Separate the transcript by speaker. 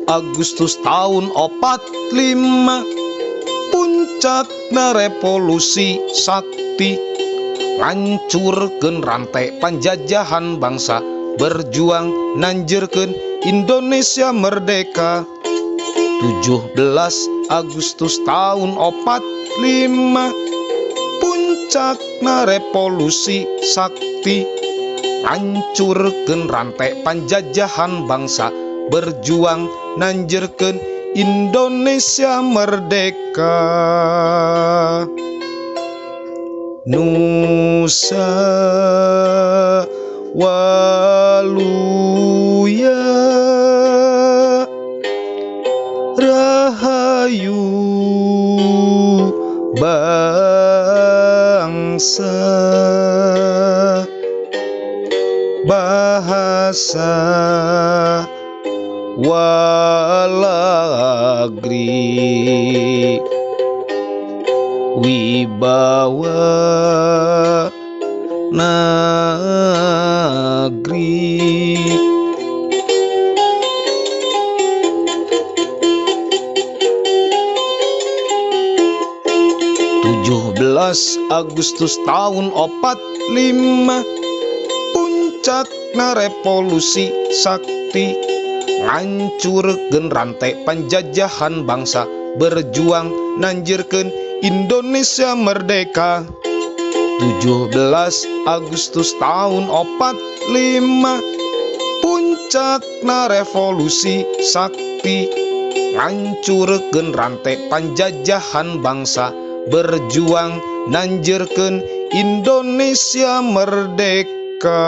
Speaker 1: Agustus tahun 45, puncakna revolusi sakti, ngancurkeun rantai panjajahan bangsa, berjuang nanjurkeun Indonesia merdeka. 17 Agustus tahun 45, puncakna revolusi sakti, ngancurkeun rantai panjajahan bangsa, berjuang nanjurkeun Indonesia merdeka. Nusa Waluya Rahayu bangsa, bahasa walagri, wibawa negeri. Agustus tahun 45, puncakna revolusi sakti, ngancurkeun rantai panjajahan bangsa, berjuang nanjurkeun Indonesia merdeka. 17 Agustus tahun 45, puncakna revolusi sakti, ngancurkeun rantai panjajahan bangsa, berjuang nanjurkeun Indonesia merdeka.